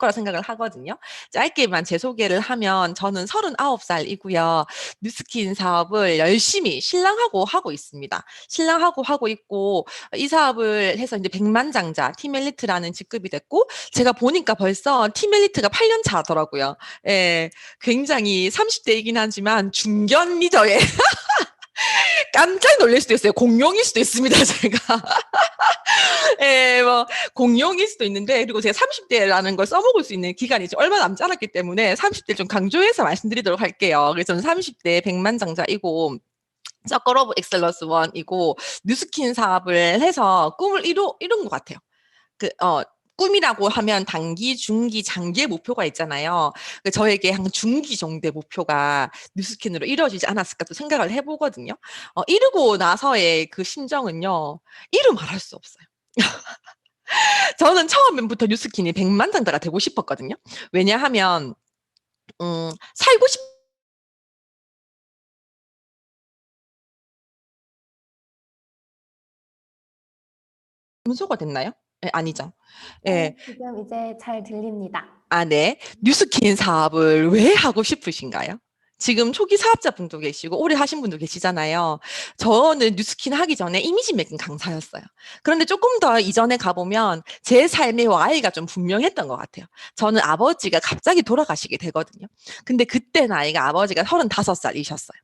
거라 생각을 하거든요. 짧게만 제 소개를 하면 저는 39살이고요. 뉴스킨 사업을 열심히 신랑하고 하고 있습니다. 신랑하고 하고 있고 이 사업을 해서 이제 백만장자 팀 엘리트라는 직급이 됐고 제가 보니까 벌써 팀 엘리트가 8년 차더라고요. 예, 굉장히 30대이긴 하지만 중견 리더에 깜짝 놀랄 수도 있어요. 공룡일 수도 있습니다, 제가. 예, 뭐, 공룡일 수도 있는데, 그리고 제가 30대라는 걸 써먹을 수 있는 기간이 얼마 남지 않았기 때문에 30대 좀 강조해서 말씀드리도록 할게요. 그래서 저는 30대 백만장자이고, 서클 오브 엑셀런스 원이고, 뉴스킨 사업을 해서 꿈을 이룬 것 같아요. 꿈이라고 하면 단기, 중기, 장기의 목표가 있잖아요. 저에게 한 중기 정도의 목표가 뉴스킨으로 이루어지지 않았을까 또 생각을 해보거든요. 이루고 나서의 그 심정은요, 이루 말할 수 없어요. 저는 처음부터 뉴스킨이 백만장자가 되고 싶었거든요. 왜냐하면 살고 싶 문서가 됐나요? 네, 아니죠. 예. 지금 이제 잘 들립니다. 아, 네. 뉴스킨 사업을 왜 하고 싶으신가요? 지금 초기 사업자분도 계시고 오래 하신 분도 계시잖아요. 저는 뉴스킨 하기 전에 이미지 메이킹 강사였어요. 그런데 조금 더 이전에 가보면 제 삶의 와이가 좀 분명했던 것 같아요. 저는 아버지가 갑자기 돌아가시게 되거든요. 근데 그때 나이가 아버지가 35살이셨어요.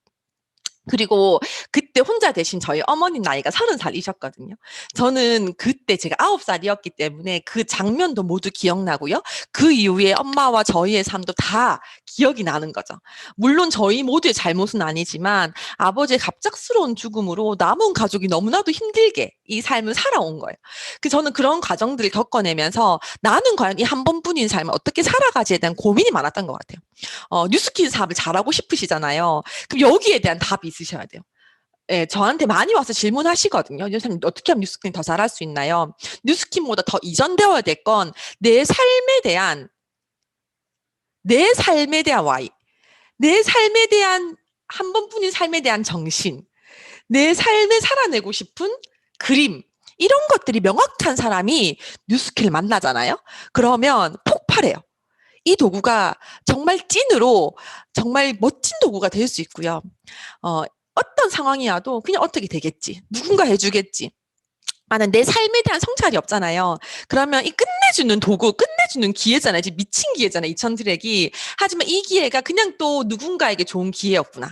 그리고 그때 혼자 되신 저희 어머님 나이가 30살이셨거든요. 저는 그때 제가 9살이었기 때문에 그 장면도 모두 기억나고요. 그 이후에 엄마와 저희의 삶도 다 기억이 나는 거죠. 물론 저희 모두의 잘못은 아니지만 아버지의 갑작스러운 죽음으로 남은 가족이 너무나도 힘들게 이 삶을 살아온 거예요. 저는 그런 과정들을 겪어내면서 나는 과연 이 한 번뿐인 삶을 어떻게 살아가지에 대한 고민이 많았던 것 같아요. 뉴스킨 사업을 잘하고 싶으시잖아요. 그럼 여기에 대한 답이 있으셔야 돼요. 예, 저한테 많이 와서 질문하시거든요. 요즘 어떻게 하면 뉴스킨 더 잘할 수 있나요? 뉴스킨보다 더 이전되어야 될 건 내 삶에 대한, 내 삶에 대한 와이, 내 삶에 대한, 한 번뿐인 삶에 대한 정신, 내 삶에 살아내고 싶은 그림, 이런 것들이 명확한 사람이 뉴스킨을 만나잖아요. 그러면 폭발해요. 이 도구가 정말 찐으로 정말 멋진 도구가 될 수 있고요. 어떤 상황이라도 그냥 어떻게 되겠지. 누군가 해주겠지. 나는 내 삶에 대한 성찰이 없잖아요. 그러면 이 끝내주는 도구, 끝내주는 기회잖아요. 지금 미친 기회잖아요. 이천 트랙이. 하지만 이 기회가 그냥 또 누군가에게 좋은 기회였구나.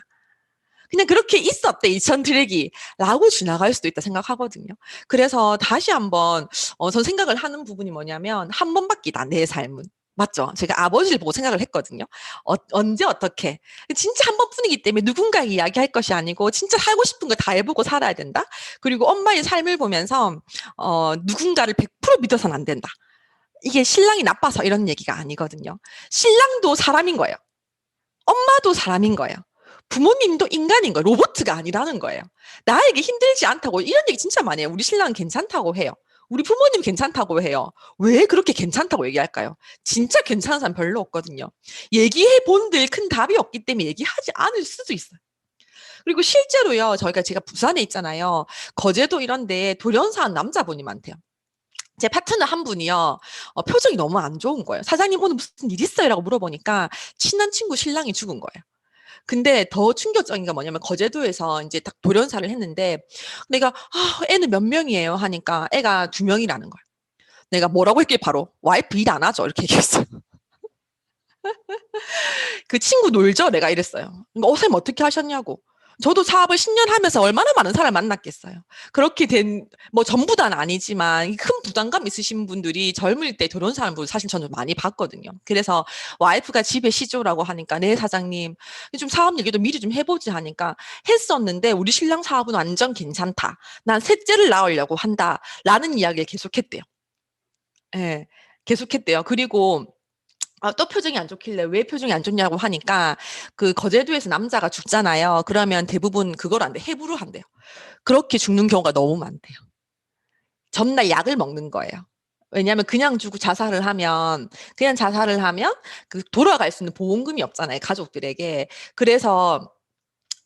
그냥 그렇게 있었대, 이천 트랙이. 라고 지나갈 수도 있다 생각하거든요. 그래서 다시 한번, 전 생각을 하는 부분이 뭐냐면, 한 번밖이다, 내 삶은. 맞죠? 제가 아버지를 보고 생각을 했거든요. 언제 어떻게. 진짜 한 번뿐이기 때문에 누군가에게 이야기할 것이 아니고, 진짜 살고 싶은 거 다 해보고 살아야 된다? 그리고 엄마의 삶을 보면서, 누군가를 100% 믿어서는 안 된다. 이게 신랑이 나빠서 이런 얘기가 아니거든요. 신랑도 사람인 거예요. 엄마도 사람인 거예요. 부모님도 인간인 거예요. 로봇가 아니라는 거예요. 나에게 힘들지 않다고 이런 얘기 진짜 많이 해요. 우리 신랑은 괜찮다고 해요. 우리 부모님 괜찮다고 해요. 왜 그렇게 괜찮다고 얘기할까요? 진짜 괜찮은 사람 별로 없거든요. 얘기해 본들 큰 답이 없기 때문에 얘기하지 않을 수도 있어요. 그리고 실제로요, 제가 부산에 있잖아요. 거제도 이런데 돌연사한 남자분이 많대요. 제 파트너 한 분이요, 표정이 너무 안 좋은 거예요. 사장님 오늘 무슨 일 있어요? 라고 물어보니까 친한 친구 신랑이 죽은 거예요. 근데 더 충격적인 게 뭐냐면 거제도에서 이제 딱 돌연사를 했는데 내가 애는 몇 명이에요 하니까 애가 2명이라는 거야. 내가 뭐라고 했길 바로 와이프 일 안 하죠 이렇게 얘기했어요. 그 친구 놀죠 내가 이랬어요. 선생님 어떻게 하셨냐고. 저도 사업을 10년 하면서 얼마나 많은 사람을 만났겠어요. 그렇게 뭐 전부 다는 아니지만 큰 부담감 있으신 분들이 젊을 때 결혼 사람들 사실 저는 많이 봤거든요. 그래서 와이프가 집에 시조라고 하니까 네 사장님 좀 사업 얘기도 미리 좀 해보지 하니까 했었는데 우리 신랑 사업은 완전 괜찮다. 난 셋째를 낳으려고 한다. 라는 이야기를 계속했대요. 예, 계속했대요. 그리고 또 표정이 안 좋길래 왜 표정이 안 좋냐고 하니까 그 거제도에서 남자가 죽잖아요. 그러면 대부분 그걸 안 돼. 해부를 한대요. 그렇게 죽는 경우가 너무 많대요. 전날 약을 먹는 거예요. 왜냐하면 그냥 자살을 하면 그 돌아갈 수 있는 보험금이 없잖아요. 가족들에게. 그래서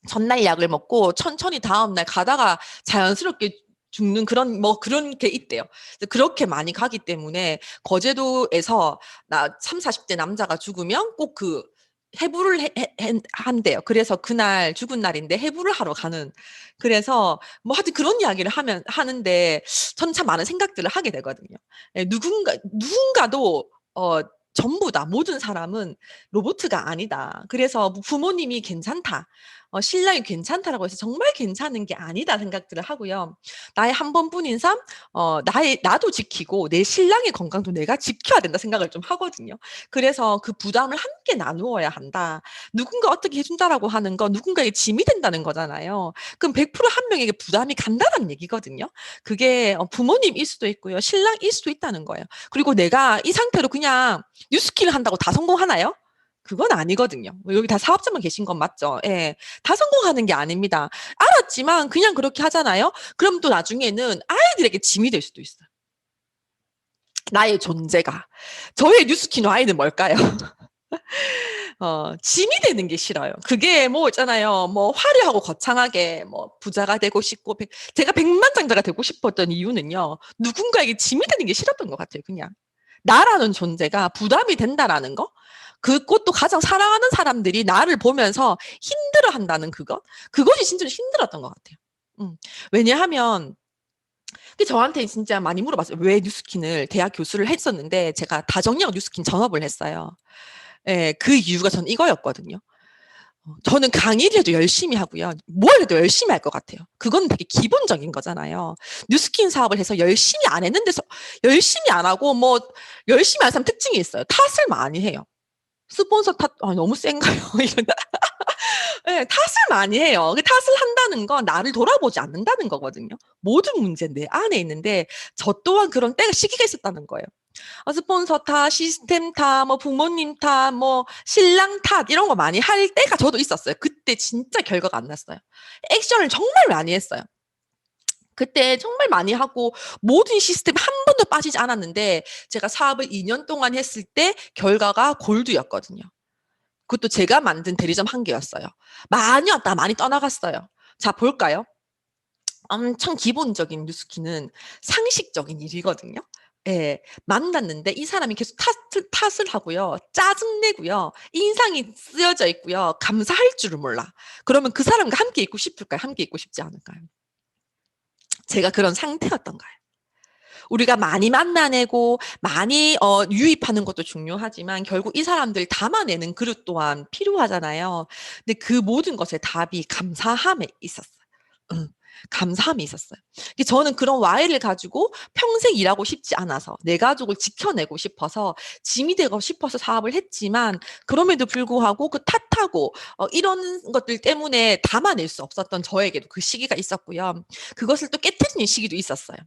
전날 약을 먹고 천천히 다음날 가다가 자연스럽게 죽는 그런 게 있대요. 그렇게 많이 가기 때문에 거제도에서 나 3, 40대 남자가 죽으면 꼭 그 해부를 한대요. 그래서 그날 죽은 날인데 해부를 하러 가는. 그래서 뭐 하여튼 그런 이야기를 하는데 저는 참 많은 생각들을 하게 되거든요. 예, 누군가도 전부 다 모든 사람은 로봇가 아니다. 그래서 부모님이 괜찮다. 신랑이 괜찮다라고 해서 정말 괜찮은 게 아니다 생각들을 하고요. 나의 한 번뿐인 삶, 나도 지키고 내 신랑의 건강도 내가 지켜야 된다 생각을 좀 하거든요. 그래서 그 부담을 함께 나누어야 한다. 누군가 어떻게 해준다라고 하는 건 누군가에게 짐이 된다는 거잖아요. 그럼 100%한 명에게 부담이 간다는 얘기거든요. 그게 부모님일 수도 있고요. 신랑일 수도 있다는 거예요. 그리고 내가 이 상태로 그냥 뉴스킬을 한다고 다 성공하나요? 그건 아니거든요. 여기 다 사업자만 계신 건 맞죠? 예. 다 성공하는 게 아닙니다. 알았지만 그냥 그렇게 하잖아요? 그럼 또 나중에는 아이들에게 짐이 될 수도 있어요. 나의 존재가. 저의 뉴스키노 아이는 뭘까요? 짐이 되는 게 싫어요. 그게 뭐 있잖아요. 뭐 화려하고 거창하게 뭐 부자가 되고 싶고, 제가 백만장자가 되고 싶었던 이유는요. 누군가에게 짐이 되는 게 싫었던 것 같아요. 그냥. 나라는 존재가 부담이 된다라는 거? 그것도 가장 사랑하는 사람들이 나를 보면서 힘들어 한다는 그것이 진짜 힘들었던 것 같아요. 왜냐하면, 저한테 진짜 많이 물어봤어요. 왜 뉴스킨을 대학 교수를 했었는데, 제가 다정력 뉴스킨 전업을 했어요. 예, 그 이유가 전 이거였거든요. 저는 강의를 해도 열심히 하고요. 뭘 해도 열심히 할 것 같아요. 그건 되게 기본적인 거잖아요. 뉴스킨 사업을 해서 열심히 안 했는데, 열심히 안 하고, 뭐, 열심히 하는 사람 특징이 있어요. 탓을 많이 해요. 스폰서 탓, 너무 센가요? 이런. 네, 탓을 많이 해요. 그 탓을 한다는 건 나를 돌아보지 않는다는 거거든요. 모든 문제는 내 안에 있는데, 저 또한 그런 때가 시기가 있었다는 거예요. 스폰서 탓, 시스템 탓, 뭐 부모님 탓, 뭐 신랑 탓 이런 거 많이 할 때가 저도 있었어요. 그때 진짜 결과가 안 났어요. 액션을 정말 많이 했어요. 그때 정말 많이 하고 모든 시스템 한 번도 빠지지 않았는데 제가 사업을 2년 동안 했을 때 결과가 골드였거든요. 그것도 제가 만든 대리점 한 개였어요. 많이 왔다 많이 떠나갔어요. 자, 볼까요? 엄청 기본적인 뉴스키는 상식적인 일이거든요. 예, 만났는데 이 사람이 계속 탓을 하고요. 짜증내고요. 인상이 쓰여져 있고요. 감사할 줄을 몰라. 그러면 그 사람과 함께 있고 싶을까요? 함께 있고 싶지 않을까요? 제가 그런 상태였던 거예요. 우리가 많이 만나내고 많이 유입하는 것도 중요하지만 결국 이 사람들 담아내는 그릇 또한 필요하잖아요. 근데 그 모든 것의 답이 감사함에 있었어요. 응, 감사함이 있었어요. 저는 그런 와이를 가지고 평생 일하고 싶지 않아서 내 가족을 지켜내고 싶어서 짐이 되고 싶어서 사업을 했지만 그럼에도 불구하고 그 탓하고 이런 것들 때문에 담아낼 수 없었던 저에게도 그 시기가 있었고요. 그것을 또 깨트리는 시기도 있었어요.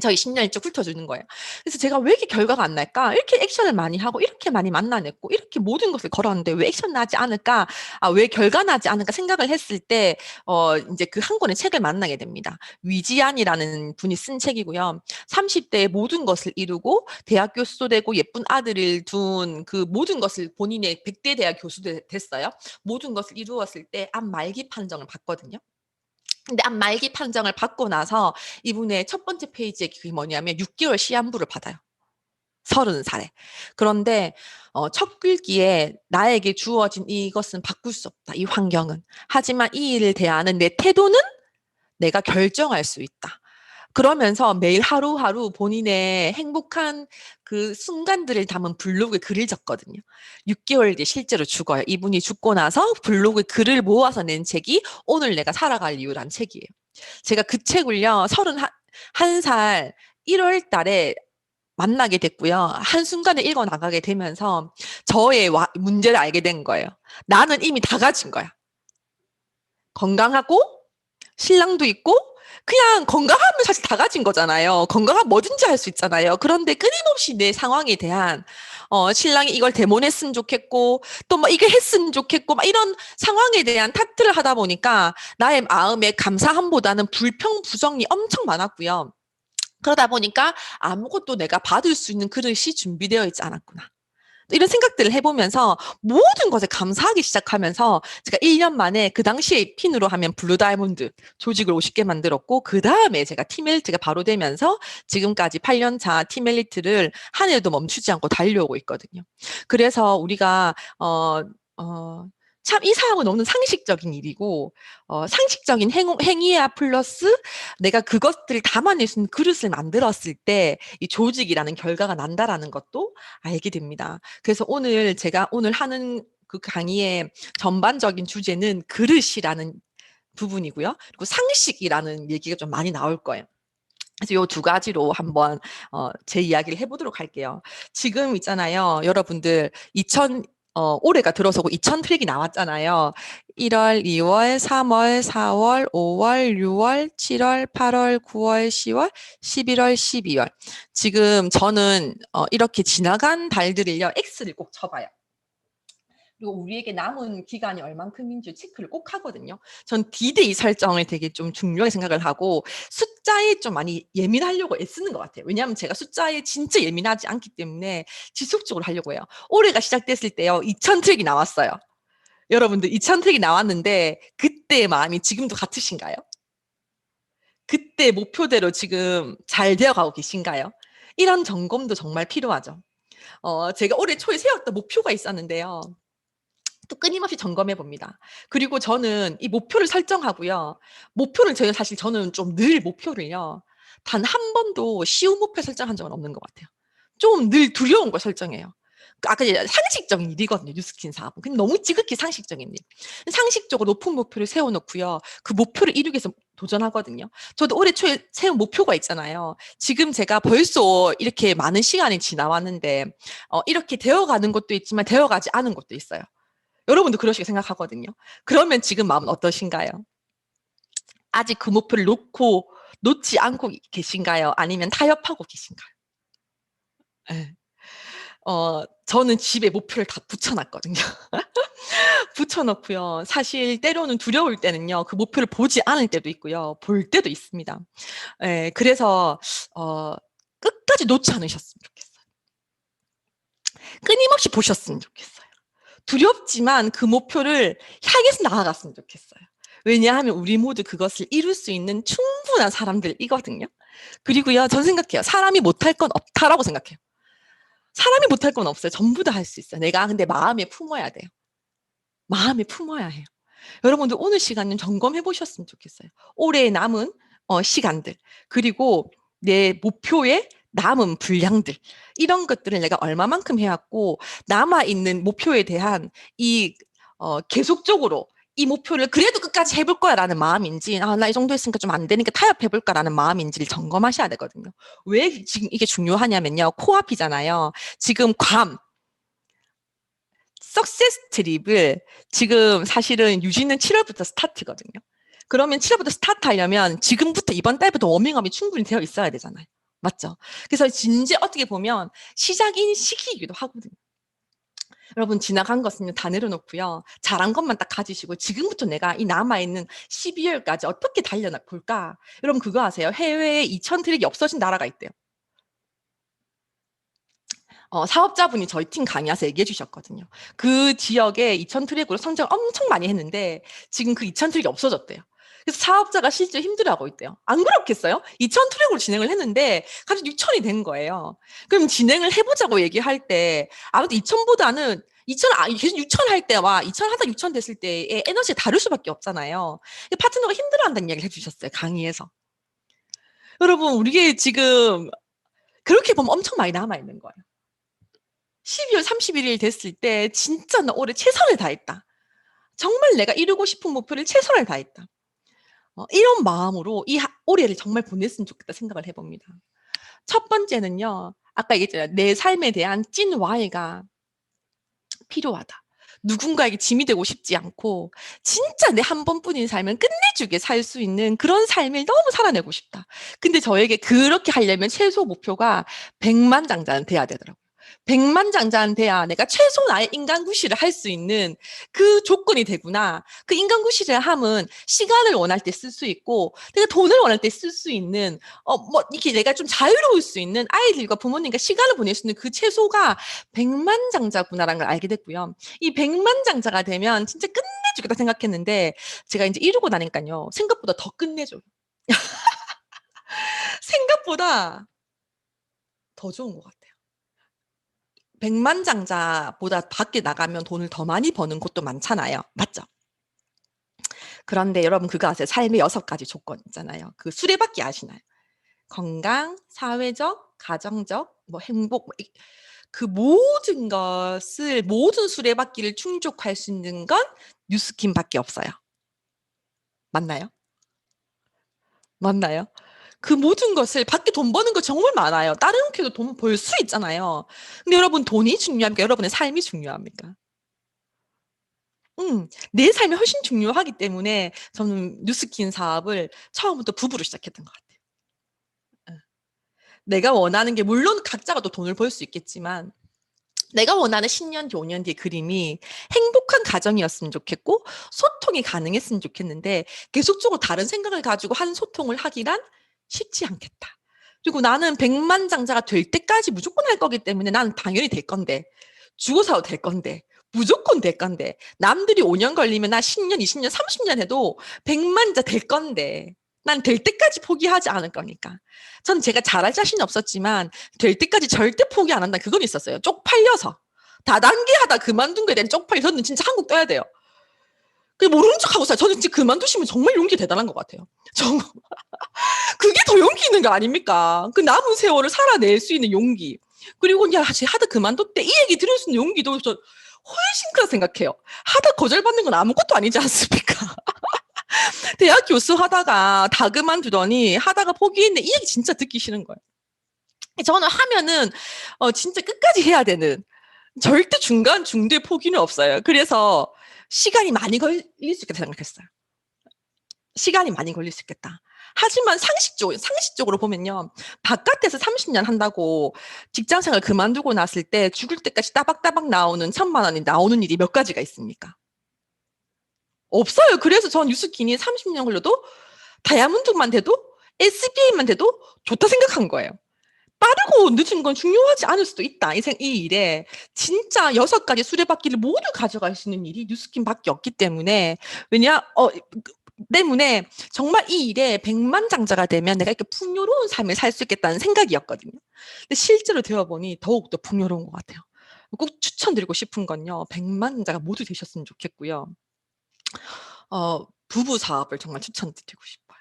저희 10년 일찍 훑어주는 거예요. 그래서 제가 왜 이렇게 결과가 안 날까? 이렇게 액션을 많이 하고, 이렇게 많이 만나냈고, 이렇게 모든 것을 걸었는데 왜 액션 나지 않을까? 왜 결과 나지 않을까 생각을 했을 때, 이제 그 한 권의 책을 만나게 됩니다. 위지안이라는 분이 쓴 책이고요. 30대의 모든 것을 이루고, 대학 교수도 되고, 예쁜 아들을 둔 그 모든 것을 본인의 100대 대학 교수도 됐어요. 모든 것을 이루었을 때 암 말기 판정을 받거든요. 근데 암 말기 판정을 받고 나서 이분의 첫 번째 페이지에 그게 뭐냐면 6개월 시한부를 받아요. 30살에. 그런데 첫 글기에 나에게 주어진 이것은 바꿀 수 없다. 이 환경은. 하지만 이 일을 대하는 내 태도는 내가 결정할 수 있다. 그러면서 매일 하루하루 본인의 행복한 그 순간들을 담은 블로그에 글을 적거든요. 6개월 뒤에 실제로 죽어요. 이분이 죽고 나서 블로그에 글을 모아서 낸 책이 오늘 내가 살아갈 이유란 책이에요. 제가 그 책을요, 31살 1월 달에 만나게 됐고요. 한순간에 읽어 나가게 되면서 저의 문제를 알게 된 거예요. 나는 이미 다 가진 거야. 건강하고 신랑도 있고 그냥 건강하면 사실 다 가진 거잖아요. 건강하면 뭐든지 할 수 있잖아요. 그런데 끊임없이 내 상황에 대한 신랑이 이걸 대모냈으면 좋겠고 또 뭐 이게 했으면 좋겠고 막 이런 상황에 대한 탓들을 하다 보니까 나의 마음에 감사함보다는 불평, 부정이 엄청 많았고요. 그러다 보니까 아무것도 내가 받을 수 있는 그릇이 준비되어 있지 않았구나. 이런 생각들을 해보면서 모든 것에 감사하기 시작하면서 제가 1년 만에 그 당시에 핀으로 하면 블루 다이몬드 조직을 50개 만들었고 그 다음에 제가 팀엘리트가 바로 되면서 지금까지 8년 차 팀엘리트를 한 해도 멈추지 않고 달려오고 있거든요. 그래서 우리가 참 이 사항은 너무 상식적인 일이고 상식적인 행위야 플러스 내가 그것들을 담아낼 수 있는 그릇을 만들었을 때 이 조직이라는 결과가 난다라는 것도 알게 됩니다. 그래서 제가 오늘 하는 그 강의의 전반적인 주제는 그릇이라는 부분이고요. 그리고 상식이라는 얘기가 좀 많이 나올 거예요. 그래서 요 두 가지로 한번 제 이야기를 해보도록 할게요. 지금 있잖아요. 여러분들 올해가 들어서고 2000 트랙이 나왔잖아요. 1월, 2월, 3월, 4월, 5월, 6월, 7월, 8월, 9월, 10월, 11월, 12월. 지금 저는 이렇게 지나간 달들을요. X를 꼭 쳐봐요. 그리고 우리에게 남은 기간이 얼만큼인지 체크를 꼭 하거든요. 전 D-Day 설정을 되게 좀 중요하게 생각을 하고 숫자에 좀 많이 예민하려고 애쓰는 것 같아요. 왜냐하면 제가 숫자에 진짜 예민하지 않기 때문에 지속적으로 하려고 해요. 올해가 시작됐을 때요. 2000 트랙이 나왔어요. 여러분들 2000 트랙이 나왔는데 그때의 마음이 지금도 같으신가요? 그때 목표대로 지금 잘 되어가고 계신가요? 이런 점검도 정말 필요하죠. 제가 올해 초에 세웠던 목표가 있었는데요. 또 끊임없이 점검해 봅니다. 그리고 저는 이 목표를 설정하고요. 사실 저는 좀 늘 목표를요. 단 한 번도 쉬운 목표 설정한 적은 없는 것 같아요. 좀 늘 두려운 걸 설정해요. 아까 상식적인 일이거든요. 뉴스킨 사업은. 근데 너무 지극히 상식적인 일. 상식적으로 높은 목표를 세워놓고요. 그 목표를 이루기 위해서 도전하거든요. 저도 올해 초에 세운 목표가 있잖아요. 지금 제가 벌써 이렇게 많은 시간이 지나왔는데 이렇게 되어가는 것도 있지만 되어가지 않은 것도 있어요. 여러분도 그러시게 생각하거든요. 그러면 지금 마음은 어떠신가요? 아직 그 목표를 놓지 않고 계신가요? 아니면 타협하고 계신가요? 네. 저는 집에 목표를 다 붙여놨거든요. 붙여놓고요. 사실 때로는 두려울 때는요. 그 목표를 보지 않을 때도 있고요. 볼 때도 있습니다. 네, 그래서 끝까지 놓지 않으셨으면 좋겠어요. 끊임없이 보셨으면 좋겠어요. 두렵지만 그 목표를 향해서 나아갔으면 좋겠어요. 왜냐하면 우리 모두 그것을 이룰 수 있는 충분한 사람들이거든요. 그리고요, 전 생각해요. 사람이 못할 건 없다라고 생각해요. 사람이 못할 건 없어요. 전부 다 할 수 있어요. 내가 근데 마음에 품어야 돼요. 마음에 품어야 해요. 여러분들 오늘 시간은 점검해 보셨으면 좋겠어요. 올해 남은 시간들, 그리고 내 목표에 남은 분량들, 이런 것들을 내가 얼마만큼 해왔고 남아있는 목표에 대한 계속적으로 이 목표를 그래도 끝까지 해볼 거야 라는 마음인지, 나 이 정도 했으니까 좀 안 되니까 타협해볼까 라는 마음인지를 점검하셔야 되거든요. 왜 지금 이게 중요하냐면요. 코앞이잖아요. 지금 석세스 트립을 지금 사실은 유지는 7월부터 스타트거든요. 그러면 7월부터 스타트 하려면 지금부터 이번 달부터 워밍업이 충분히 되어 있어야 되잖아요. 맞죠? 그래서 진짜 어떻게 보면 시작인 시기이기도 하거든요. 여러분 지나간 것은 다 내려놓고요. 잘한 것만 딱 가지시고 지금부터 내가 이 남아있는 12월까지 어떻게 달려볼까? 여러분 그거 아세요? 해외에 2000 트랙이 없어진 나라가 있대요. 사업자분이 저희 팀 강의에서 얘기해 주셨거든요. 그 지역에 2000 트랙으로 성장을 엄청 많이 했는데 지금 그 2000 트랙이 없어졌대요. 그래서 사업자가 실제로 힘들어하고 있대요. 안 그렇겠어요? 2000 트랙으로 진행을 했는데 갑자기 6000이 된 거예요. 그럼 진행을 해보자고 얘기할 때 아무튼 2000보다는 2000, 6000 할 때와 2000 하다 6000 됐을 때의 에너지가 다를 수밖에 없잖아요. 파트너가 힘들어한다는 이야기를 해주셨어요. 강의에서. 여러분 우리게 지금 그렇게 보면 엄청 많이 남아있는 거예요. 12월 31일 됐을 때 진짜 나 올해 최선을 다했다. 정말 내가 이루고 싶은 목표를 최선을 다했다. 이런 마음으로 올해를 정말 보냈으면 좋겠다 생각을 해봅니다. 첫 번째는요. 아까 얘기했잖아요. 내 삶에 대한 찐 Y가 필요하다. 누군가에게 짐이 되고 싶지 않고 진짜 내 한 번뿐인 삶을 끝내주게 살 수 있는 그런 삶을 너무 살아내고 싶다. 근데 저에게 그렇게 하려면 최소 목표가 100만 장자는 돼야 되더라고요. 백만장자는 돼야 내가 최소 나의 인간구실을 할 수 있는 그 조건이 되구나. 그 인간구실을 하면 시간을 원할 때 쓸 수 있고, 내가 돈을 원할 때 쓸 수 있는, 이렇게 내가 좀 자유로울 수 있는 아이들과 부모님과 시간을 보낼 수 있는 그 최소가 백만장자구나라는 걸 알게 됐고요. 이 백만장자가 되면 진짜 끝내주겠다 생각했는데, 제가 이제 이루고 나니까요, 생각보다 더 끝내줘요. 생각보다 더 좋은 것 같아요. 백만장자보다 밖에 나가면 돈을 더 많이 버는 곳도 많잖아요. 맞죠? 그런데 여러분 그거 아세요? 삶의 6가지 조건 있잖아요. 그 수레바퀴 아시나요? 건강, 사회적, 가정적, 행복, 그 모든 것을, 모든 수레바퀴를 충족할 수 있는 건 뉴스킨밖에 없어요. 맞나요? 맞나요? 그 모든 것을, 밖에 돈 버는 거 정말 많아요. 다른 교도 돈 벌 수 있잖아요. 근데 여러분 돈이 중요합니까? 여러분의 삶이 중요합니까? 내 삶이 훨씬 중요하기 때문에 저는 뉴스킨 사업을 처음부터 부부로 시작했던 것 같아요. 예. 내가 원하는 게 물론 각자가 또 돈을 벌 수 있겠지만 내가 원하는 10년 뒤, 5년 뒤의 그림이 행복한 가정이었으면 좋겠고 소통이 가능했으면 좋겠는데 계속적으로 다른 생각을 가지고 한 소통을 하기란 쉽지 않겠다. 그리고 나는 백만장자가 될 때까지 무조건 할 거기 때문에 나는 당연히 될 건데 죽어서도 될 건데 무조건 될 건데 남들이 5년 걸리면 나 10년, 20년, 30년 해도 백만자 될 건데 난 될 때까지 포기하지 않을 거니까. 전 제가 잘할 자신이 없었지만 될 때까지 절대 포기 안 한다. 그건 있었어요. 쪽팔려서. 다단계 하다 그만둔 거에 대한 쪽팔려. 저는 진짜 한국 떠야 돼요. 그 모르는 척 하고 살아요. 저는 진짜 그만두시면 정말 용기 대단한 것 같아요. 정말. 그게 더 용기 있는 거 아닙니까? 그 남은 세월을 살아낼 수 있는 용기. 그리고 야, 하다 그만뒀대. 이 얘기 들을 수 있는 용기도 저 훨씬 크다 생각해요. 하다 거절받는 건 아무것도 아니지 않습니까? 대학 교수 하다가 다 그만두더니 하다가 포기했는데 이 얘기 진짜 듣기 싫은 거예요. 저는 하면은 진짜 끝까지 해야 되는 절대 중간 중도의 포기는 없어요. 그래서 시간이 많이 걸릴 수 있겠다 생각했어요. 시간이 많이 걸릴 수 있겠다. 하지만 상식적으로 보면요. 바깥에서 30년 한다고 직장생활 그만두고 났을 때 죽을 때까지 따박따박 나오는 1,000만 원이 나오는 일이 몇 가지가 있습니까? 없어요. 그래서 전 유스킨이 30년 걸려도 다이아몬드만 돼도 SBA만 돼도 좋다 생각한 거예요. 빠르고 늦은 건 중요하지 않을 수도 있다. 이 일에 진짜 6가지 수레바퀴를 모두 가져갈 수 있는 일이 뉴스킨밖에 없기 때문에 때문에 정말 이 일에 백만장자가 되면 내가 이렇게 풍요로운 삶을 살 수 있겠다는 생각이었거든요. 근데 실제로 되어보니 더욱더 풍요로운 것 같아요. 꼭 추천드리고 싶은 건요. 백만장자가 모두 되셨으면 좋겠고요. 부부 사업을 정말 추천드리고 싶어요.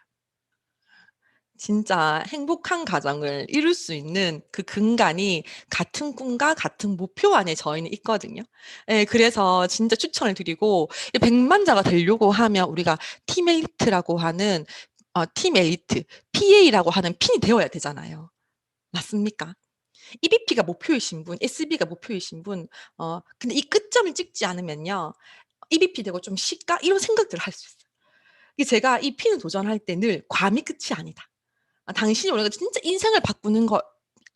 진짜 행복한 가정을 이룰 수 있는 그 근간이 같은 꿈과 같은 목표 안에 저희는 있거든요. 예, 그래서 진짜 추천을 드리고, 백만자가 되려고 하면 우리가 팀 엘리트라고 하는, 팀 엘리트, PA라고 하는 핀이 되어야 되잖아요. 맞습니까? EBP가 목표이신 분, SB가 목표이신 분, 근데 이 끝점을 찍지 않으면요. EBP 되고 좀 쉽까? 이런 생각들을 할 수 있어요. 이게 제가 이 핀을 도전할 때 늘 괌이 끝이 아니다. 당신이 원래 진짜 인생을 바꾸는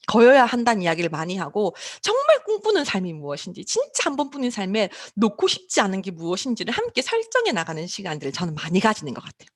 거여야 한다는 이야기를 많이 하고 정말 꿈꾸는 삶이 무엇인지 진짜 한 번뿐인 삶에 놓고 싶지 않은 게 무엇인지를 함께 설정해 나가는 시간들을 저는 많이 가지는 것 같아요.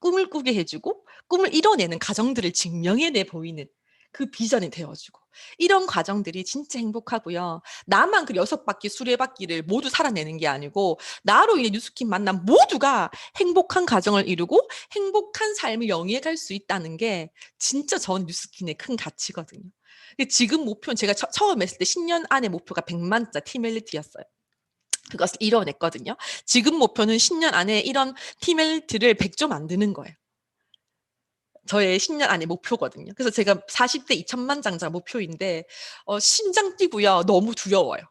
꿈을 꾸게 해주고 꿈을 이뤄내는 가정들을 증명해내 보이는 그 비전이 되어주고 이런 과정들이 진짜 행복하고요. 나만 그 6바퀴 수레바퀴를 모두 살아내는 게 아니고 나로 인해 뉴스킨 만난 모두가 행복한 가정을 이루고 행복한 삶을 영위해갈 수 있다는 게 진짜 전 뉴스킨의 큰 가치거든요. 근데 지금 목표는 제가 처음 했을 때 10년 안에 목표가 100만자 티멜리티였어요. 그것을 이뤄냈거든요. 지금 목표는 10년 안에 이런 티멜리티를 100조 만드는 거예요. 저의 10년 안의 목표거든요. 그래서 제가 40대 2천만 장자 목표인데 심장 뛰고요. 너무 두려워요.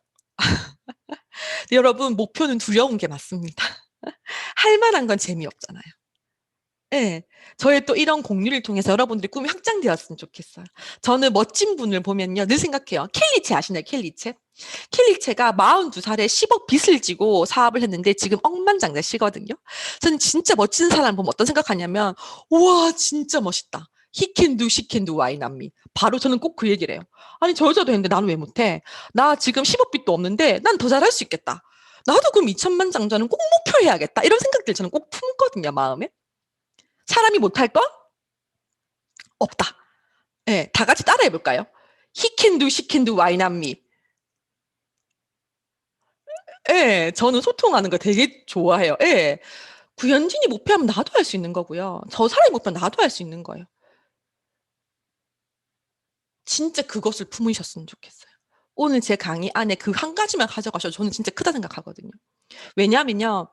여러분 목표는 두려운 게 맞습니다. 할 만한 건 재미없잖아요. 네. 저의 또 이런 공유를 통해서 여러분들의 꿈이 확장되었으면 좋겠어요. 저는 멋진 분을 보면요. 늘 생각해요. 켈리체 아시나요? 켈리체? 켈리체가 42살에 10억 빚을 지고 사업을 했는데 지금 억만장자시거든요. 저는 진짜 멋진 사람 보면 어떤 생각하냐면 우와 진짜 멋있다. He can do, she can do, why not me? 바로 저는 꼭 그 얘기를 해요. 아니, 저 여자도 했는데 나는 왜 못해? 나 지금 10억빚도 없는데 난 더 잘할 수 있겠다. 나도 그럼 2천만 장자는 꼭 목표해야겠다. 이런 생각들 저는 꼭 품거든요, 마음에. 사람이 못할 거? 없다. 예, 다 같이 따라해 볼까요? He can do, she can do, why not me? 예, 저는 소통하는 거 되게 좋아해요. 예. 구현진이 목표하면 나도 할 수 있는 거고요. 저 사람이 목표하면 나도 할 수 있는 거예요. 진짜 그것을 품으셨으면 좋겠어요. 오늘 제 강의 안에 그 한 가지만 가져가셔도 저는 진짜 크다 생각하거든요. 왜냐하면요,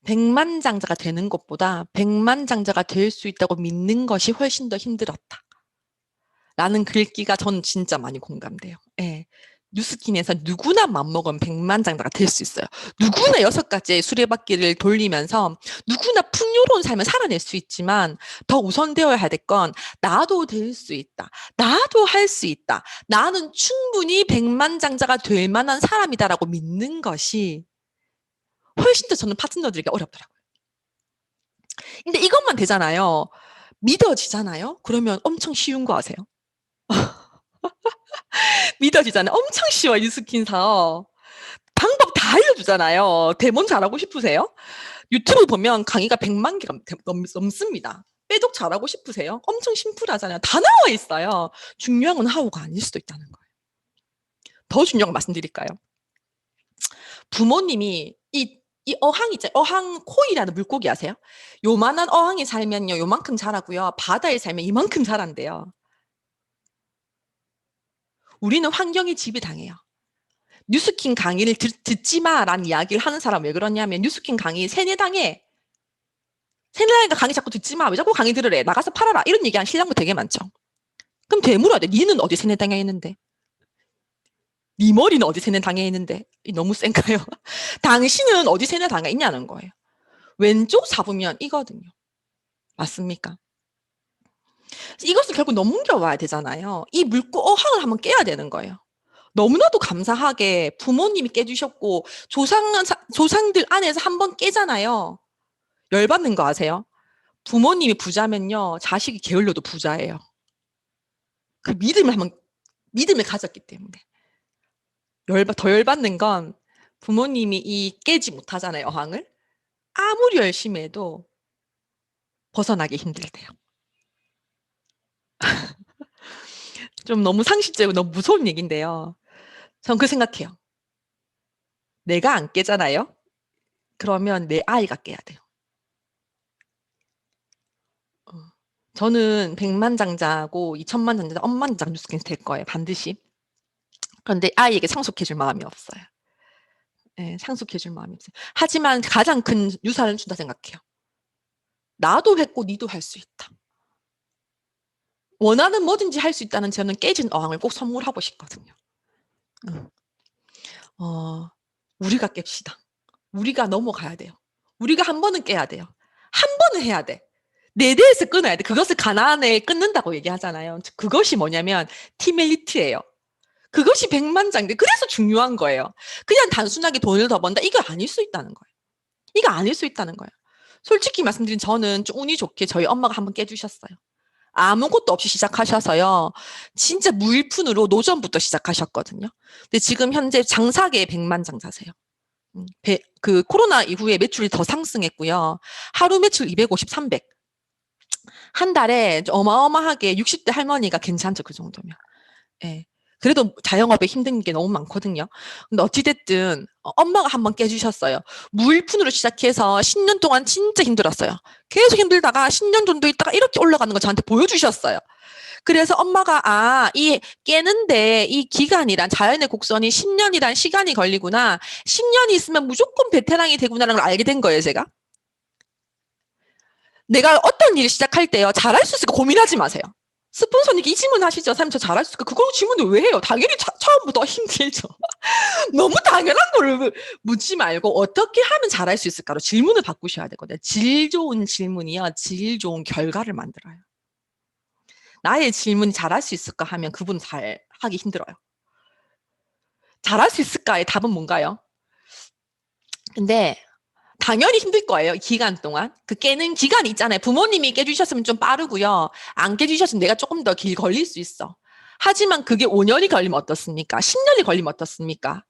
백만장자가 되는 것보다 백만장자가 될 수 있다고 믿는 것이 훨씬 더 힘들었다. 라는 글귀가 저는 진짜 많이 공감돼요. 예. 뉴스킨에서 누구나 맘먹으면 백만장자가 될 수 있어요. 누구나 6가지의 수레바퀴를 돌리면서 누구나 풍요로운 삶을 살아낼 수 있지만 더 우선되어야 될 건 나도 될 수 있다. 나도 할 수 있다. 나는 충분히 백만장자가 될 만한 사람이다라고 믿는 것이 훨씬 더 저는 파트너들에게 어렵더라고요. 근데 이것만 되잖아요. 믿어지잖아요. 그러면 엄청 쉬운 거 아세요? 믿어지잖아요. 엄청 쉬워, 뉴스킨 사업. 방법 다 알려주잖아요. 대본 잘하고 싶으세요? 유튜브 보면 강의가 100만 개가 넘습니다. 빼독 잘하고 싶으세요? 엄청 심플하잖아요. 다 나와 있어요. 중요한 건 하우가 아닐 수도 있다는 거예요. 더 중요한 거 말씀드릴까요? 부모님이 이 어항 있잖아요. 어항 코이라는 물고기 아세요? 요만한 어항에 살면요, 요만큼 자라고요. 바다에 살면 이만큼 자란대요. 우리는 환경에 지배당해요. 뉴스킨 강의를 듣지 마라는 이야기를 하는 사람 왜 그러냐면 뉴스킨 강의 세뇌당해. 세뇌당니까 강의 자꾸 듣지 마. 왜 자꾸 강의 들으래? 나가서 팔아라. 이런 얘기하는 신랑도 되게 많죠. 그럼 되물어야 돼. 니는 어디 세뇌당해 있는데? 네 머리는 어디 세뇌당해 있는데? 너무 센가요? 당신은 어디 세뇌당해 있냐는 거예요. 왼쪽 잡으면 이거든요. 맞습니까? 이것을 결국 넘겨와야 되잖아요. 이 물고 어항을 한번 깨야 되는 거예요. 너무나도 감사하게 부모님이 깨주셨고 조상들 안에서 한번 깨잖아요. 열받는 거 아세요? 부모님이 부자면요, 자식이 게을러도 부자예요. 그 믿음을 가졌기 때문에. 더 열받는 건 부모님이 이 깨지 못하잖아요, 어항을. 아무리 열심히 해도 벗어나기 힘들대요. 좀 너무 상식적이고 너무 무서운 얘기인데요. 전 그 생각해요. 내가 안 깨잖아요? 그러면 내 아이가 깨야 돼요. 저는 100만 장자고 2천만 장자, 억만 장 뉴스킨스 될 거예요. 반드시. 그런데 아이에게 상속해줄 마음이 없어요. 네, 상속해줄 마음이 없어요. 하지만 가장 큰 유산을 준다 생각해요. 나도 했고 니도 할 수 있다. 원하는 뭐든지 할 수 있다는 저는 깨진 어항을 꼭 선물하고 싶거든요. 우리가 깹시다. 우리가 넘어가야 돼요. 우리가 한 번은 깨야 돼요. 한 번은 해야 돼. 내 대에서 끊어야 돼. 그것을 가난에 끊는다고 얘기하잖아요. 그것이 뭐냐면 티멜리트예요. 그것이 백만장인데 그래서 중요한 거예요. 그냥 단순하게 돈을 더 번다. 이거 아닐 수 있다는 거예요. 이거 아닐 수 있다는 거예요. 솔직히 말씀드린 저는 좀 운이 좋게 저희 엄마가 한번 깨주셨어요. 아무것도 없이 시작하셔서요. 진짜 무일푼으로 노점부터 시작하셨거든요. 근데 지금 현재 장사계의 백만장자세요. 그 코로나 이후에 매출이 더 상승했고요. 하루 매출 250, 300. 한 달에 어마어마하게 60대 할머니가 괜찮죠, 그 정도면. 예. 그래도 자영업에 힘든 게 너무 많거든요. 근데 어찌됐든 엄마가 한번 깨주셨어요. 무일푼으로 시작해서 10년 동안 진짜 힘들었어요. 계속 힘들다가 10년 정도 있다가 이렇게 올라가는 거 저한테 보여주셨어요. 그래서 엄마가 이 깨는데 이 기간이란 자연의 곡선이 10년이란 시간이 걸리구나. 10년이 있으면 무조건 베테랑이 되구나라는 걸 알게 된 거예요, 제가. 내가 어떤 일을 시작할 때요, 잘할 수 있을까 고민하지 마세요. 스폰서님께 이 질문 하시죠. 사장님 저 잘할 수 있을까? 그걸 질문을 왜 해요? 당연히 처음부터 힘들죠. 너무 당연한 거를 묻지 말고 어떻게 하면 잘할 수 있을까로 질문을 바꾸셔야 되거든요. 질 좋은 질문이요, 질 좋은 결과를 만들어요. 나의 질문이 잘할 수 있을까 하면 그분은 잘 하기 힘들어요. 잘할 수 있을까의 답은 뭔가요? 근데 당연히 힘들 거예요. 이 기간 동안. 그 깨는 기간이 있잖아요. 부모님이 깨주셨으면 좀 빠르고요. 안 깨주셨으면 내가 조금 더 길 걸릴 수 있어. 하지만 그게 5년이 걸리면 어떻습니까? 10년이 걸리면 어떻습니까?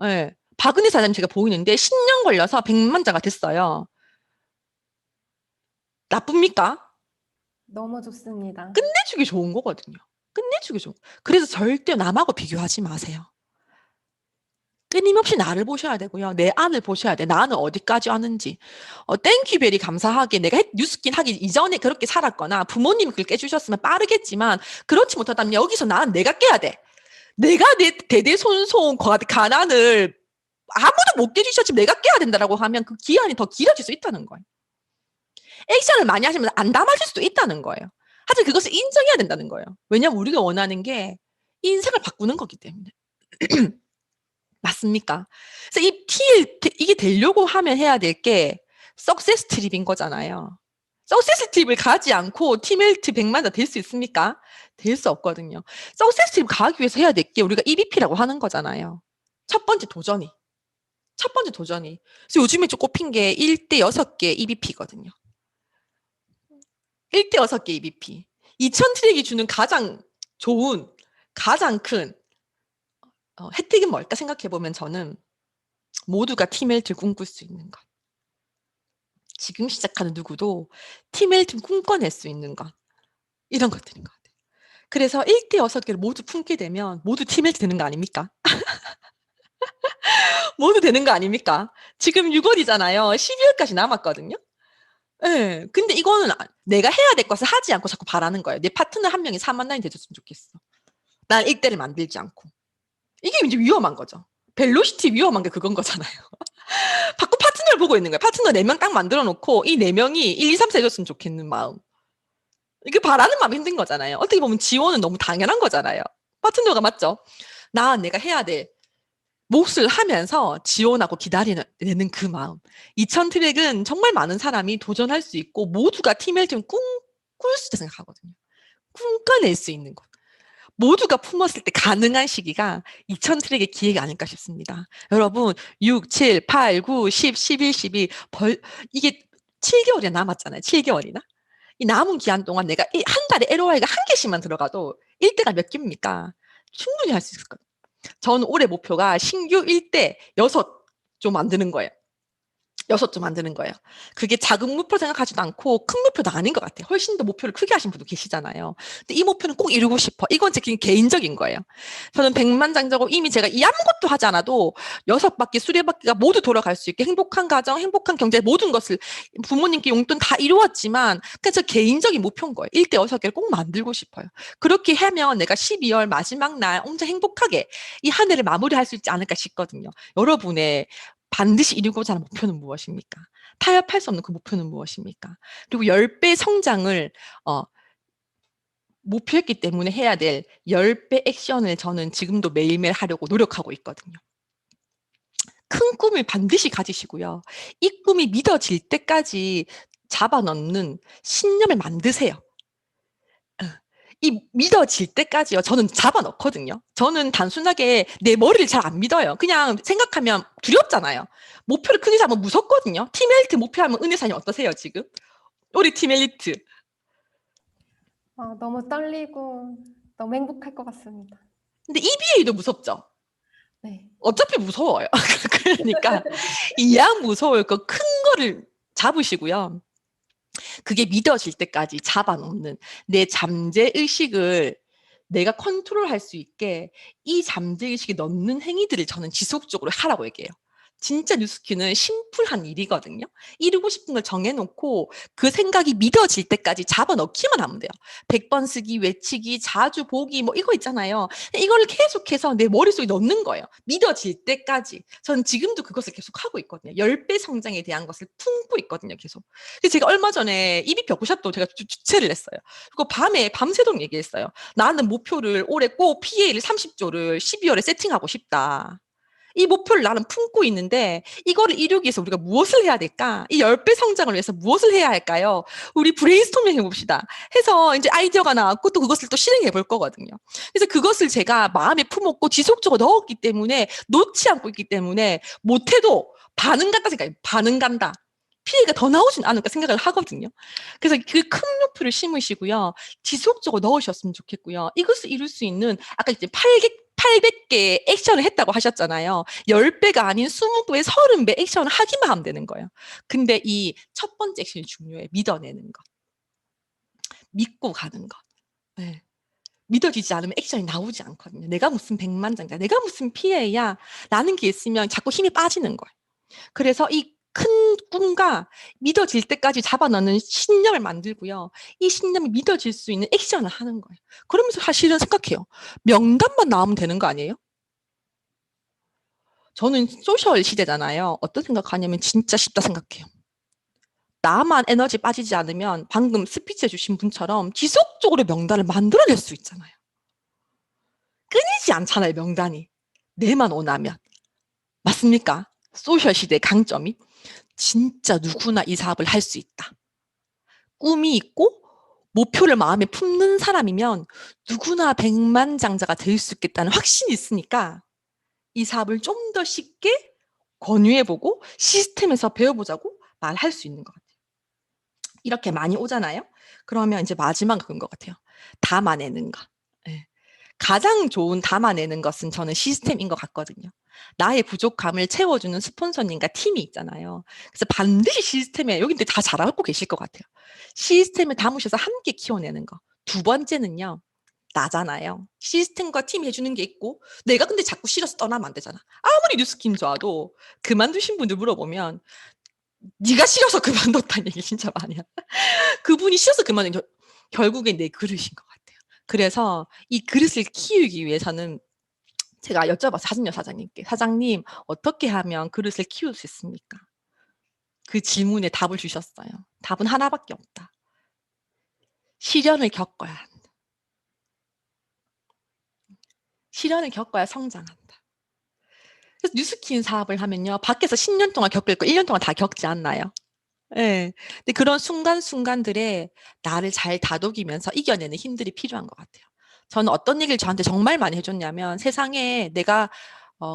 예. 박은혜 사장님 제가 보이는데 10년 걸려서 백만자가 됐어요. 나쁩니까? 너무 좋습니다. 끝내주기 좋은 거거든요. 끝내주기 좋은. 그래서 절대 남하고 비교하지 마세요. 끊임없이 나를 보셔야 되고요. 내 안을 보셔야 돼. 나는 어디까지 왔는지. 땡큐베리 감사하게 내가 뉴스킨 하기 이전에 그렇게 살았거나 부모님이 그렇게 깨주셨으면 빠르겠지만 그렇지 못하다면 여기서 나는 내가 깨야 돼. 내가 내 대대손손 가난을 아무도 못 깨주셨지만 내가 깨야 된다라고 하면 그 기한이 더 길어질 수 있다는 거예요. 액션을 많이 하시면 안 담아질 수도 있다는 거예요. 하지만 그것을 인정해야 된다는 거예요. 왜냐하면 우리가 원하는 게 인생을 바꾸는 거기 때문에. 맞습니까? 그래서 이게 되려고 하면 해야 될 게 석세스 트립인 거잖아요. 석세스 트립을 가지 않고 팀헬트 100만 될 수 있습니까? 될 수 없거든요. 석세스 트립 가기 위해서 해야 될 게 우리가 EBP라고 하는 거잖아요. 첫 번째 도전이. 그래서 요즘에 좀 꼽힌 게 1대 6개 EBP거든요. 1대 6개 EBP. 2000 트랙이 주는 가장 좋은, 가장 큰 혜택은 뭘까 생각해보면 저는 모두가 팀헬트 꿈꿀 수 있는 것. 지금 시작하는 누구도 팀헬트 꿈꿔낼 수 있는 것. 이런 것들인 것 같아요. 그래서 1대 6개를 모두 품게 되면 모두 팀헬트 되는 거 아닙니까? 모두 되는 거 아닙니까? 지금 6월이잖아요. 12월까지 남았거든요. 예. 근데 이거는 내가 해야 될 것을 하지 않고 자꾸 바라는 거예요. 내 파트너 한 명이 4만 나이 되줬으면 좋겠어. 난 1대를 만들지 않고. 이게 이제 위험한 거죠. 벨로시티 위험한 게 그건 거잖아요. 자꾸 파트너를 보고 있는 거예요. 파트너 4명 딱 만들어 놓고 이 4명이 1, 2, 3, 4 해줬으면 좋겠는 마음. 이게 바라는 마음이 힘든 거잖아요. 어떻게 보면 지원은 너무 당연한 거잖아요. 파트너가 맞죠? 내가 해야 돼. 몫을 하면서 지원하고 기다리는 그 마음. 2000 트랙은 정말 많은 사람이 도전할 수 있고 모두가 팀헬트는 꿈꿀 수 있다 생각하거든요. 꿈꿔낼 수 있는 것. 모두가 품었을 때 가능한 시기가 2000 트랙의 기회가 아닐까 싶습니다. 여러분 6, 7, 8, 9, 10, 11, 12 이게 7개월이나 남았잖아요. 7개월이나. 이 남은 기한 동안 내가 한 달에 LOI가 한 개씩만 들어가도 1대가 몇 개입니까? 충분히 할 수 있을 거예요. 저는 올해 목표가 신규 1대 6조 만드는 거예요. 6조 만드는 거예요. 그게 작은 목표 생각하지도 않고 큰 목표도 아닌 것 같아요. 훨씬 더 목표를 크게 하신 분도 계시잖아요. 근데 이 목표는 꼭 이루고 싶어. 이건 제 개인적인 거예요. 저는 100만 장자고 이미 제가 이 아무것도 하지 않아도 6바퀴, 수레바퀴가 모두 돌아갈 수 있게 행복한 가정, 행복한 경제 모든 것을 부모님께 용돈 다 이루었지만 그냥 저 개인적인 목표인 거예요. 1대 6개를 꼭 만들고 싶어요. 그렇게 하면 내가 12월 마지막 날 혼자 행복하게 이 한 해를 마무리할 수 있지 않을까 싶거든요. 여러분의 반드시 이루고자 하는 목표는 무엇입니까? 타협할 수 없는 그 목표는 무엇입니까? 그리고 10배 성장을 목표했기 때문에 해야 될 10배 액션을 저는 지금도 매일매일 하려고 노력하고 있거든요. 큰 꿈을 반드시 가지시고요. 이 꿈이 믿어질 때까지 잡아넣는 신념을 만드세요. 이 믿어질 때까지요. 저는 잡아넣거든요. 저는 단순하게 내 머리를 잘 안 믿어요. 그냥 생각하면 두렵잖아요. 목표를 크게 잡으면 무섭거든요. 팀헬트 목표하면 은혜사님 어떠세요, 지금? 우리 팀헬트. 너무 떨리고 너무 행복할 것 같습니다. 근데 EBA도 무섭죠? 네. 어차피 무서워요. 그러니까 이양 무서울 거 큰 거를 잡으시고요. 그게 믿어질 때까지 잡아놓는 내 잠재의식을 내가 컨트롤할 수 있게 이 잠재의식에 넣는 행위들을 저는 지속적으로 하라고 얘기해요. 진짜 뉴스키는 심플한 일이거든요. 이루고 싶은 걸 정해놓고 그 생각이 믿어질 때까지 잡아넣기만 하면 돼요. 100번 쓰기, 외치기, 자주 보기 뭐 이거 있잖아요. 이걸 계속해서 내 머릿속에 넣는 거예요. 믿어질 때까지. 저는 지금도 그것을 계속 하고 있거든요. 10배 성장에 대한 것을 품고 있거든요. 계속. 그래서 제가 얼마 전에 EBP 워크숍도 제가 주최를 했어요. 그리고 밤에 밤새도록 얘기했어요. 나는 목표를 올해 꼭 PA를 30조를 12월에 세팅하고 싶다. 이 목표를 나는 품고 있는데 이거를 이루기 위해서 우리가 무엇을 해야 될까? 이 10배 성장을 위해서 무엇을 해야 할까요? 우리 브레인스토밍 해봅시다. 해서 이제 아이디어가 나왔고 또 그것을 또 실행해 볼 거거든요. 그래서 그것을 제가 마음에 품었고 지속적으로 넣었기 때문에 놓지 않고 있기 때문에 못해도 반응 간다 생각해요. 반응 간다. 피해가 더 나오진 않을까 생각을 하거든요. 그래서 그 큰 목표를 심으시고요. 지속적으로 넣으셨으면 좋겠고요. 이것을 이룰 수 있는 아까 이제 800개의 액션을 했다고 하셨잖아요. 10배가 아닌 20배, 30배 액션을 하기만 하면 되는 거예요. 근데 이 첫 번째 액션이 중요해요. 믿어내는 것. 믿고 가는 것. 네. 믿어지지 않으면 액션이 나오지 않거든요. 내가 무슨 백만장자, 내가 무슨 피해야 라는 게 있으면 자꾸 힘이 빠지는 거예요. 그래서 이 큰 꿈과 믿어질 때까지 잡아넣는 신념을 만들고요. 이 신념이 믿어질 수 있는 액션을 하는 거예요. 그러면서 사실은 생각해요. 명단만 나오면 되는 거 아니에요? 저는 소셜 시대잖아요. 어떤 생각하냐면 진짜 쉽다 생각해요. 나만 에너지 빠지지 않으면 방금 스피치 해주신 분처럼 지속적으로 명단을 만들어낼 수 있잖아요. 끊이지 않잖아요, 명단이. 내만 원하면. 맞습니까? 소셜 시대의 강점이. 진짜 누구나 이 사업을 할 수 있다. 꿈이 있고 목표를 마음에 품는 사람이면 누구나 백만장자가 될 수 있겠다는 확신이 있으니까 이 사업을 좀 더 쉽게 권유해보고 시스템에서 배워보자고 말할 수 있는 것 같아요. 이렇게 많이 오잖아요. 그러면 이제 마지막 그런 것 같아요. 담아내는 것. 네. 가장 좋은 담아내는 것은 저는 시스템인 것 같거든요. 나의 부족함을 채워주는 스폰서님과 팀이 있잖아요. 그래서 반드시 시스템에, 여기 다 잘 알고 계실 것 같아요. 시스템을 담으셔서 함께 키워내는 거. 두 번째는요. 나잖아요. 시스템과 팀이 해주는 게 있고 내가 근데 자꾸 싫어서 떠나면 안 되잖아. 아무리 뉴스킨 좋아도 그만두신 분들 물어보면 네가 싫어서 그만뒀다는 얘기 진짜 많이 해요. 그분이 싫어서 그만둔 결국엔 내 그릇인 것 같아요. 그래서 이 그릇을 키우기 위해서는 제가 여쭤봤어요. 사장님께. 사장님 어떻게 하면 그릇을 키울 수 있습니까? 그 질문에 답을 주셨어요. 답은 하나밖에 없다. 시련을 겪어야 한다. 시련을 겪어야 성장한다. 그래서 뉴스킨 사업을 하면요. 밖에서 10년 동안 겪을 거 1년 동안 다 겪지 않나요? 네. 근데 그런 순간순간들에 나를 잘 다독이면서 이겨내는 힘들이 필요한 것 같아요. 저는 어떤 얘기를 저한테 정말 많이 해줬냐면 세상에 내가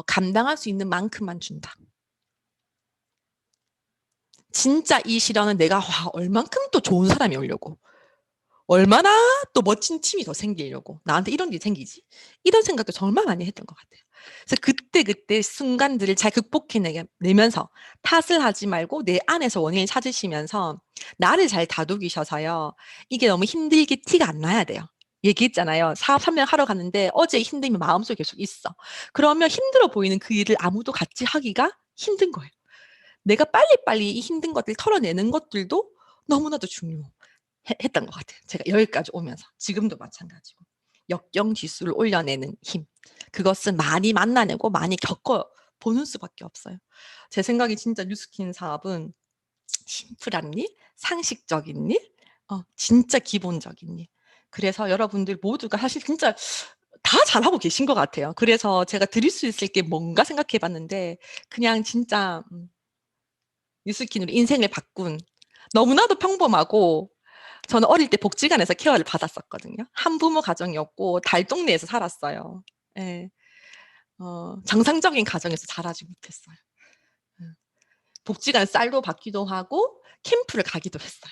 감당할 수 있는 만큼만 준다. 진짜 이 시련은 내가 얼만큼 또 좋은 사람이 오려고. 얼마나 또 멋진 팀이 더 생기려고. 나한테 이런 일이 생기지? 이런 생각도 정말 많이 했던 것 같아요. 그래서 그때 순간들을 잘 극복해내면서 탓을 하지 말고 내 안에서 원인을 찾으시면서 나를 잘 다독이셔서요. 이게 너무 힘들게 티가 안 나야 돼요. 얘기했잖아요. 사업 3년 하러 갔는데 어제 힘듦이 마음속에 계속 있어. 그러면 힘들어 보이는 그 일을 아무도 같이 하기가 힘든 거예요. 내가 빨리빨리 이 힘든 것들 털어내는 것들도 너무나도 중요했던 것 같아요. 제가 여기까지 오면서. 지금도 마찬가지고. 역경 지수를 올려내는 힘. 그것은 많이 만나내고 많이 겪어보는 수밖에 없어요. 제 생각에 진짜 뉴스킨 사업은 심플한 일, 상식적인 일, 진짜 기본적인 일. 그래서 여러분들 모두가 사실 진짜 다 잘하고 계신 것 같아요. 그래서 제가 드릴 수 있을 게 뭔가 생각해 봤는데 그냥 진짜 뉴스킨으로 인생을 바꾼 너무나도 평범하고 저는 어릴 때 복지관에서 케어를 받았었거든요. 한부모 가정이었고 달동네에서 살았어요. 예. 정상적인 가정에서 자라지 못했어요. 복지관 쌀로 받기도 하고 캠프를 가기도 했어요.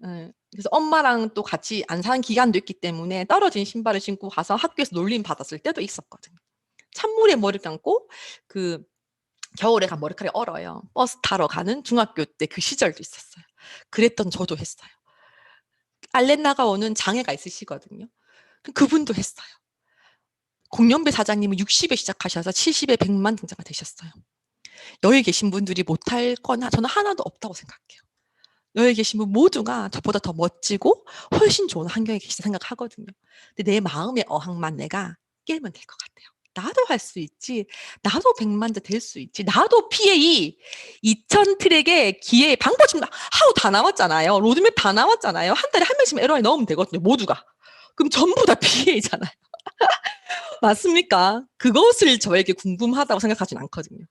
예. 그래서 엄마랑 또 같이 안 사는 기간도 있기 때문에 떨어진 신발을 신고 가서 학교에서 놀림 받았을 때도 있었거든요. 찬물에 머리 감고 그 겨울에 가면 머리카락이 얼어요. 버스 타러 가는 중학교 때 그 시절도 있었어요. 그랬던 저도 했어요. 알렌나가 오는 장애가 있으시거든요. 그분도 했어요. 공연배 사장님은 60에 시작하셔서 70에 100만 등자가 되셨어요. 여기 계신 분들이 못할 거나 저는 하나도 없다고 생각해요. 여기 계신 분 모두가 저보다 더 멋지고 훨씬 좋은 환경에 계시다 생각하거든요. 근데 내 마음의 어항만 내가 깨면 될 것 같아요. 나도 할 수 있지. 나도 100만자 될 수 있지. 나도 PA 2000 트랙에 기회 방법 지금 하우 다 나왔잖아요. 로드맵 다 나왔잖아요. 한 달에 한 명씩 LOI 넣으면 되거든요. 모두가. 그럼 전부 다 PA잖아요. 맞습니까? 그것을 저에게 궁금하다고 생각하진 않거든요.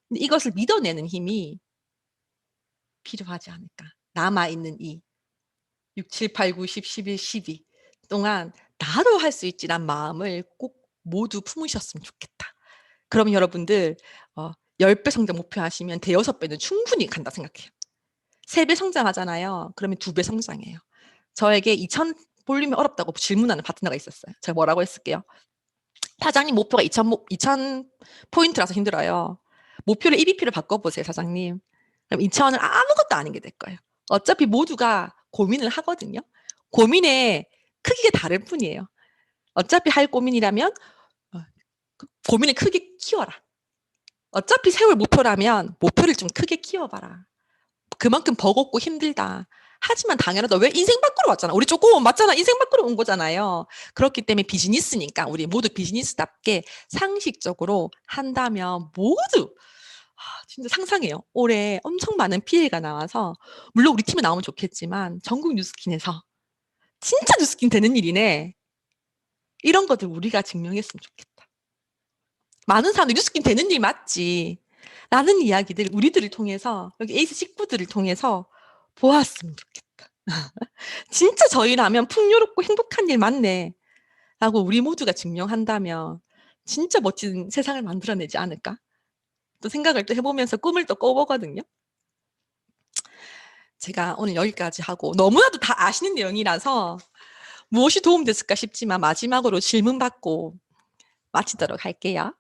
근데 이것을 믿어내는 힘이 필요하지 않을까. 남아있는 이 6, 7, 8, 9, 10, 11, 12 동안 나도 할 수 있지란 마음을 꼭 모두 품으셨으면 좋겠다. 그러면 여러분들 10배 성장 목표하시면 대여섯 배는 충분히 간다 생각해요. 3배 성장하잖아요. 그러면 2배 성장해요. 저에게 2000 볼륨이 어렵다고 질문하는 파트너가 있었어요. 제가 뭐라고 했을게요. 사장님 목표가 2000 포인트라서 힘들어요. 목표를 EBP를 바꿔보세요, 사장님. 그럼 2000은 아무것도 아닌 게 될 거예요. 어차피 모두가 고민을 하거든요. 고민의 크기가 다를 뿐이에요. 어차피 할 고민이라면 고민을 크게 키워라. 어차피 세울 목표라면 목표를 좀 크게 키워봐라. 그만큼 버겁고 힘들다. 하지만 당연하다. 왜 인생 밖으로 왔잖아. 우리 조금 맞잖아. 인생 밖으로 온 거잖아요. 그렇기 때문에 비즈니스니까 우리 모두 비즈니스답게 상식적으로 한다면 모두 진짜 상상해요. 올해 엄청 많은 피해가 나와서 물론 우리 팀에 나오면 좋겠지만 전국 뉴스킨에서 진짜 뉴스킨 되는 일이네. 이런 것들 우리가 증명했으면 좋겠다. 많은 사람들이 뉴스킨 되는 일 맞지. 라는 이야기들 우리들을 통해서 여기 에이스 식구들을 통해서 보았으면 좋겠다. 진짜 저희라면 풍요롭고 행복한 일 맞네. 라고 우리 모두가 증명한다면 진짜 멋진 세상을 만들어내지 않을까? 또 생각을 또 해보면서 꿈을 또 꿔보거든요. 제가 오늘 여기까지 하고 너무나도 다 아시는 내용이라서 무엇이 도움됐을까 싶지만 마지막으로 질문 받고 마치도록 할게요.